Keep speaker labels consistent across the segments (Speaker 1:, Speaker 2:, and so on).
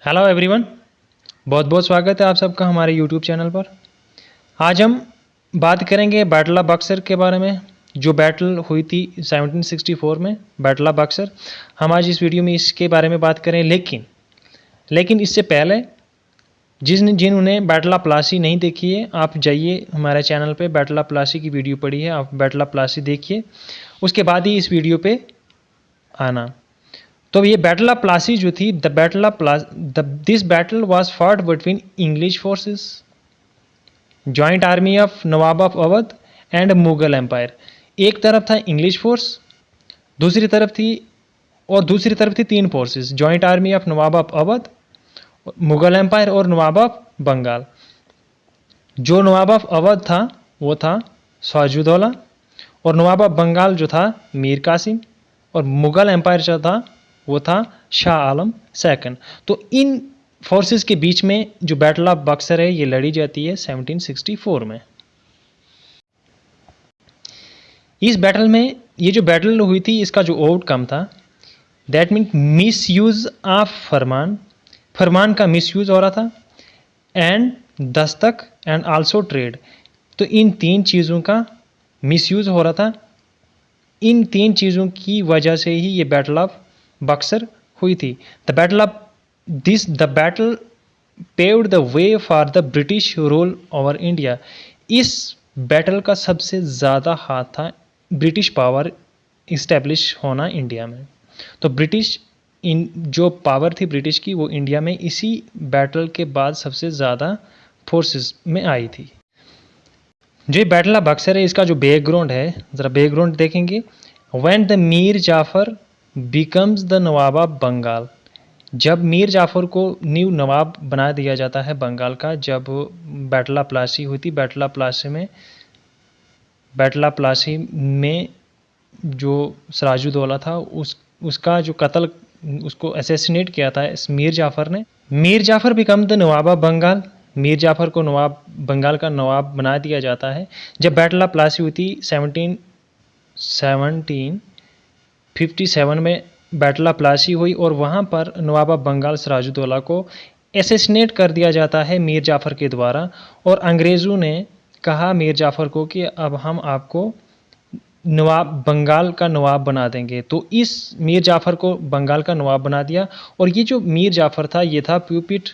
Speaker 1: Hello everyone, बहुत बहुत स्वागत है आप सबका हमारे यूट्यूब चैनल पर। आज हम बात करेंगे बैटल ऑफ बक्सर के बारे में, जो बैटल हुई थी 1764 में, बैटल ऑफ बक्सर। हम आज इस वीडियो में इसके बारे में बात करें, लेकिन इससे पहले जिन्होंने बैटल ऑफ प्लासी नहीं देखी है, आप जाइए हमारे चैनल पे, बैटल ऑफ प्लासी की वीडियो पड़ी है, आप बैटल ऑफ प्लासी देखिए, उसके बाद ही इस वीडियो पे आना। तो ये बैटल ऑफ प्लासी जो थी, this battle was fought between English forces, joint army of nawab of Awadh and Mughal empire. एक तरफ था इंग्लिश फोर्स, दूसरी तरफ थी तीन forces, joint army of nawab of Awadh, Mughal empire और नवाब ऑफ बंगाल। जो नवाब ऑफ अवध था वो था सिराजुद्दौला, और नवाब ऑफ बंगाल जो था मीर कासिम, और मुगल एम्पायर जो था वो था शाह आलम सेकंड। तो इन फोर्सेस के बीच में जो बैटल ऑफ बक्सर है ये लड़ी जाती है 1764 में। इस बैटल में, ये जो बैटल हुई थी, इसका जो आउटकम था, that mean misuse of फरमान का मिस यूज हो रहा था, and Dastak and also trade. तो इन तीन चीज़ों का मिस यूज हो रहा था। इन तीन चीज़ों की वजह से ही ये बैटल ऑफ बक्सर हुई थी। The battle paved the way for the British rule over India. इस बैटल का सबसे ज़्यादा हाथ था ब्रिटिश पावर इस्टेब्लिश होना इंडिया में। तो जो पावर थी ब्रिटिश की, वो इंडिया में इसी बैटल के बाद सबसे ज़्यादा फोर्सेस में आई थी। जो ये बैटल ऑफ बक्सर है, इसका जो बैकग्राउंड है, ज़रा बैकग्राउंड देखेंगे। When the Mir Jafar becomes the nawab of Bengal, जब मीर जाफ़र को न्यू नवाब बना दिया जाता है बंगाल का, जब बैटल ऑफ प्लासी हुई थी, बैटल ऑफ प्लासी में जो सिराजुद्दौला था, उसका जो कत्ल, उसको असैसिनेट किया था मीर जाफ़र ने। Mir Jafar become the nawab of Bengal, Mir Jafar को बंगाल का नवाब बना दिया जाता है। जब बैटल ऑफ प्लासी हुई थी 1757 में बैटल ऑफ प्लासी हुई, और वहाँ पर नवाब ऑफ बंगाल सिराजुद्दौला को असैसिनेट कर दिया जाता है मीर जाफ़र के द्वारा। और अंग्रेज़ों ने कहा मीर जाफ़र को कि अब हम आपको बंगाल का नवाब बना देंगे। तो इस मीर जाफ़र को बंगाल का नवाब बना दिया। और ये जो मीर जाफ़र था, ये था प्यूपिट,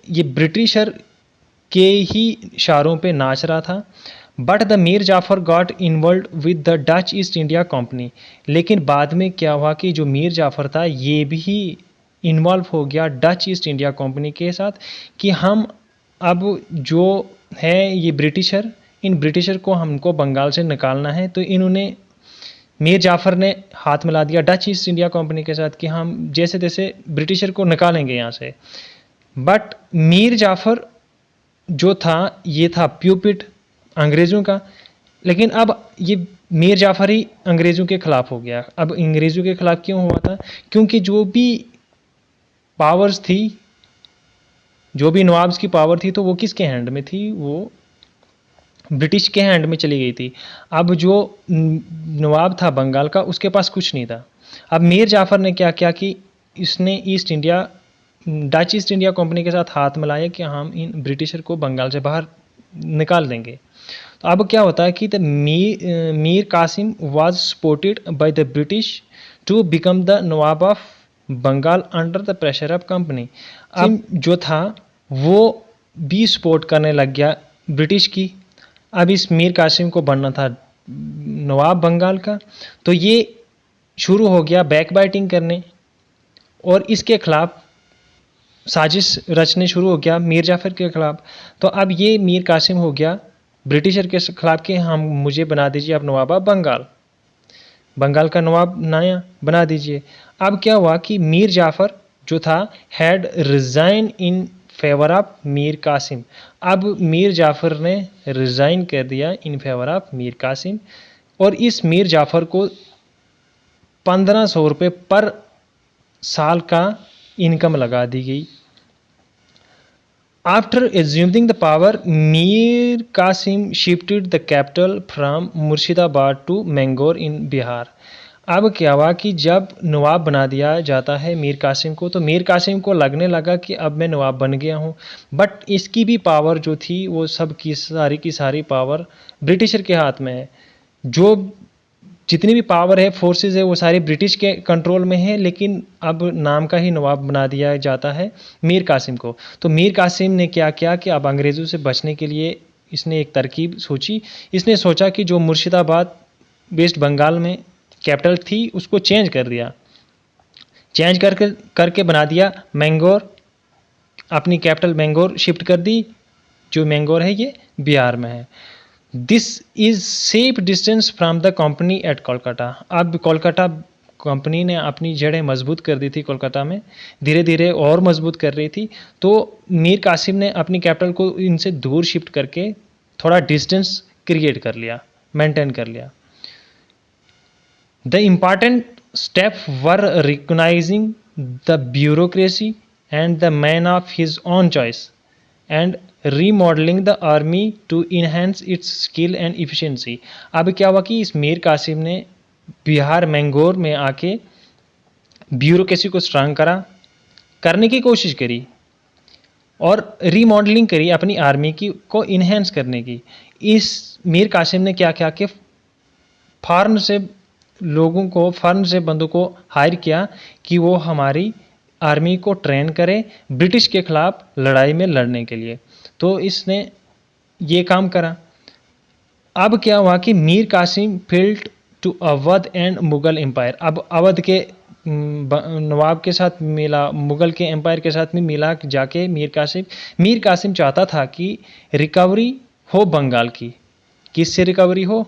Speaker 1: ये ब्रिटिशर के ही इशारों पे नाच रहा था। But the Mir Jafar got involve with the Dutch east India company. लेकिन बाद में क्या हुआ कि जो मीर जाफ़र था, ये भी इन्वॉल्व हो गया डच ईस्ट इंडिया कंपनी के साथ, कि हम अब जो है ये इन ब्रिटिशर को हमको बंगाल से निकालना है। तो इन्होंने, मीर जाफ़र ने हाथ मिला दिया डच ईस्ट इंडिया कंपनी के साथ कि हम जैसे तैसे ब्रिटिशर को निकालेंगे यहाँ से। बट मीर जाफ़र जो था, ये था प्यूपिट अंग्रेज़ों का। लेकिन अब ये मीर जाफ़र ही अंग्रेज़ों के ख़िलाफ़ हो गया। अब अंग्रेज़ों के ख़िलाफ़ क्यों हुआ था? क्योंकि जो भी पावर्स थी, जो भी नवाब्स की पावर थी, तो वो किसके हैंड में थी? वो ब्रिटिश के हैंड में चली गई थी। अब जो नवाब था बंगाल का, उसके पास कुछ नहीं था। अब मीर जाफ़र ने क्या किया कि इसने डच ईस्ट इंडिया कंपनी के साथ हाथ मिलाया कि हम इन ब्रिटिशर को बंगाल से बाहर निकाल देंगे। तो अब क्या होता है कि Mir Qasim was supported by the British to become the nawab of Bengal under the pressure of company. अब जो था वो भी सपोर्ट करने लग गया ब्रिटिश की। अब इस मीर कासिम को बनना था नवाब बंगाल का। तो ये शुरू हो गया बैकबाइटिंग करने, और इसके खिलाफ साजिश रचने शुरू हो गया मीर जाफ़र के खिलाफ। तो अब ये मीर कासिम हो गया ब्रिटिशर के खिलाफ कि मुझे बना दीजिए आप नवाब ऑफ बंगाल का नवाब नया बना दीजिए। अब क्या हुआ कि मीर जाफ़र जो था had resign in favour of Mir Qasim. अब मीर जाफ़र ने रिज़ाइन कर दिया in favour of Mir Qasim, और इस मीर जाफ़र को 1500 रुपये पर साल का इनकम लगा दी गई। After assuming the power, Mir Qasim shifted the capital from Murshidabad to Mangalore in Bihar. अब क्या हुआ कि जब नवाब बना दिया जाता है मीर कासिम को, तो मीर कासिम को लगने लगा कि अब मैं नवाब बन गया हूँ, बट इसकी भी पावर जो थी वो सब की सारी पावर ब्रिटिशर के हाथ में है। जो जितनी भी पावर है, फोर्सेस है, वो सारी ब्रिटिश के कंट्रोल में है, लेकिन अब नाम का ही नवाब बना दिया जाता है मीर कासिम को। तो मीर कासिम ने क्या किया कि अब अंग्रेज़ों से बचने के लिए इसने एक तरकीब सोची। इसने सोचा कि जो मुर्शिदाबाद वेस्ट बंगाल में कैपिटल थी उसको चेंज कर दिया, चेंज करके बना दिया मैंगलोर, अपनी कैपिटल मैंगलोर शिफ्ट कर दी। जो मैंगलोर है ये बिहार में है। This is safe distance from the company at Kolkata. अब कोलकाता कंपनी ने अपनी जड़ें मजबूत कर दी थी कोलकाता में, धीरे धीरे और मजबूत कर रही थी। तो मीर कासिम ने अपनी कैपिटल को इनसे दूर शिफ्ट करके थोड़ा डिस्टेंस क्रिएट कर लिया, मेंटेन कर लिया। The important step were recognising the bureaucracy and the man of his own choice and remodelling the army to enhance its skill and efficiency. अब क्या हुआ कि इस मीर कासिम ने बिहार मैंगलोर में आके ब्यूरोक्रेसी को स्ट्रांग करने की कोशिश करी और रीमॉडलिंग करी अपनी आर्मी की को इनहेंस करने की। इस मीर कासिम ने क्या किया कि फॉरेन से लोगों को, फॉरेन से बंदों को हायर किया कि वो हमारी आर्मी को ट्रेन करे ब्रिटिश के खिलाफ लड़ाई में लड़ने के लिए। तो इसने ये काम करा। अब क्या हुआ कि Mir Qasim fled to Awadh and Mughal empire. अब अवध के नवाब के साथ मिला, मुगल के एम्पायर के साथ में मिला जाके मीर कासिम चाहता था कि रिकवरी हो बंगाल की। किससे रिकवरी हो?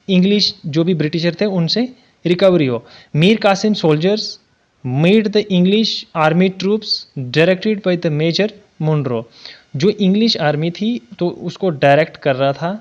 Speaker 1: इंग्लिश जो भी ब्रिटिशर थे उनसे रिकवरी हो। Mir Qasim soldiers made the English army troops directed by the major Munro. जो इंग्लिश आर्मी थी तो उसको डायरेक्ट कर रहा था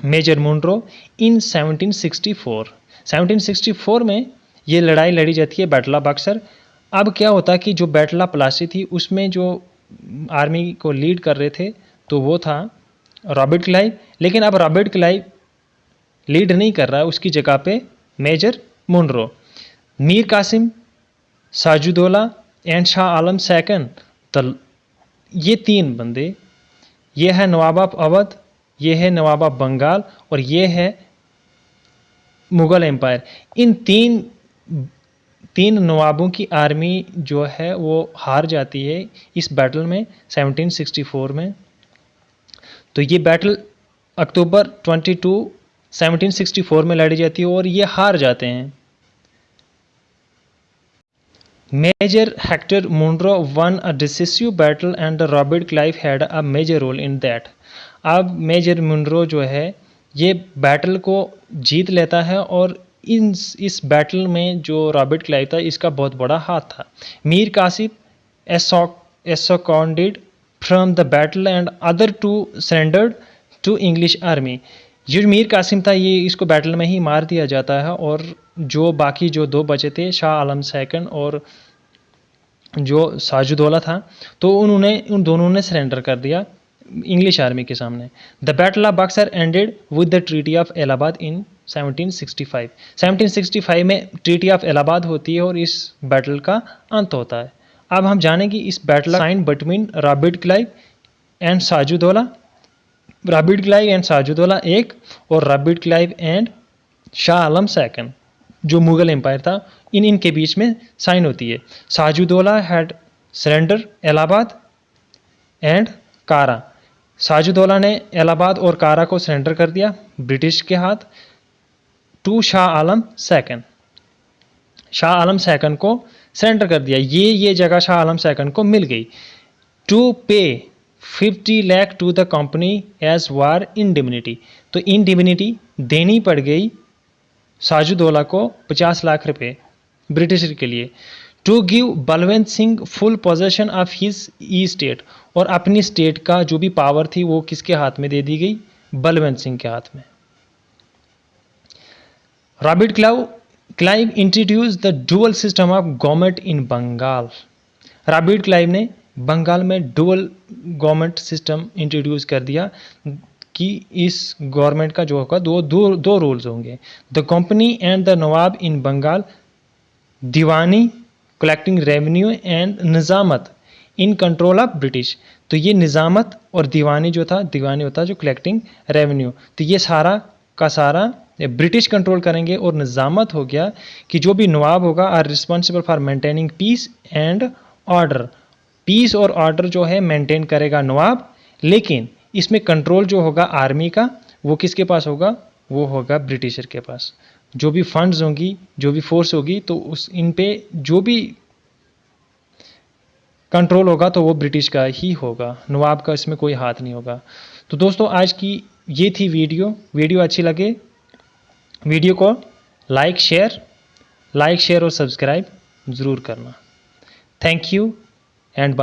Speaker 1: मेजर मुनरो इन 1764। 1764 में ये लड़ाई लड़ी जाती है बैटल ऑफ बक्सर। अब क्या होता कि जो बैटल ऑफ प्लासी थी उसमें जो आर्मी को लीड कर रहे थे तो वो था रॉबर्ट क्लाइव, लेकिन अब रॉबर्ट क्लाइव लीड नहीं कर रहा है, उसकी जगह पे major Munro. Mir Qasim, Shujauddaula and Shah Alam second, ये तीन बंदे, ये है नवाब ऑफ अवध, ये है नवाब ऑफ बंगाल और ये है मुगल एम्पायर। इन तीन नवाबों की आर्मी जो है वो हार जाती है इस बैटल में 1764 में। तो ये बैटल अक्टूबर 22 1764 में लड़ी जाती है और ये हार जाते हैं। Major Hector Munro won a decisive battle and Robert Clive had a major role in that। अब मेजर मुनरो जो है ये बैटल को जीत लेता है और इस बैटल में जो रॉबर्ट क्लाइव था इसका बहुत बड़ा हाथ था। Mir Qasim absconded from the battle and other two surrendered to English army. जो मीर कासिम था ये इसको बैटल में ही मार दिया जाता है और जो बाकी जो दो बचे थे शाह आलम सेकंड और जो साजुद्दौला था तो उन दोनों ने सरेंडर कर दिया इंग्लिश आर्मी के सामने। The battle of Buxar ended with the treaty of Allahabad in 1765। 1765 में ट्रीटी ऑफ इलाहाबाद होती है और इस बैटल का अंत होता है। अब हम जानेंगे इस battle sign between Robert Clive and Shujauddaula. Robert Clive and Shujauddaula एक और Robert Clive and Shah Alam second जो मुगल एम्पायर था इनके बीच में साइन होती है। साजुद्दौला हैड सरेंडर इलाहाबाद एंड कारा। साजुद्दौला ने इलाहाबाद और कारा को सरेंडर कर दिया ब्रिटिश के हाथ to Shah Alam second. Shah Alam second को सरेंडर कर दिया। ये जगह शाह आलम सेकंड को मिल गई। To pay 50 lakh to the company as war indemnity. तो इंडिमिनिटी देनी पड़ गई साजुद्दौला को 50 लाख रुपए ब्रिटिश के लिए। To give Balwant Singh full possession of his estate. और अपनी स्टेट का जो भी पावर थी वो किसके हाथ में दे दी गई? बलवंत सिंह के हाथ में। Robert Clive introduce the dual system of government in Bengal. Robert Clive ने बंगाल में डुअल गवर्नमेंट सिस्टम इंट्रोड्यूस कर दिया। कि इस गवर्नमेंट का जो होगा दो रूल्स होंगे। The company and the nawab in Bengal diwani collecting revenue and nizamat in control of British. तो ये निज़ामत और दीवानी जो था, दीवानी होता है जो कलेक्टिंग रेवेन्यू, तो ये सारा का सारा ब्रिटिश कंट्रोल करेंगे। और निज़ामत हो गया कि जो भी नवाब होगा are responsible for maintaining peace and order. Peace और ऑर्डर जो है मेंटेन करेगा नवाब, लेकिन इसमें कंट्रोल जो होगा आर्मी का वो किसके पास होगा, वो होगा ब्रिटिशर के पास। जो भी फंड्स होंगी, जो भी फोर्स होगी, तो उस इन पे जो भी कंट्रोल होगा तो वो ब्रिटिश का ही होगा, नवाब का इसमें कोई हाथ नहीं होगा। तो दोस्तों आज की ये थी वीडियो अच्छी लगे वीडियो को लाइक शेयर और सब्सक्राइब ज़रूर करना। Thank you and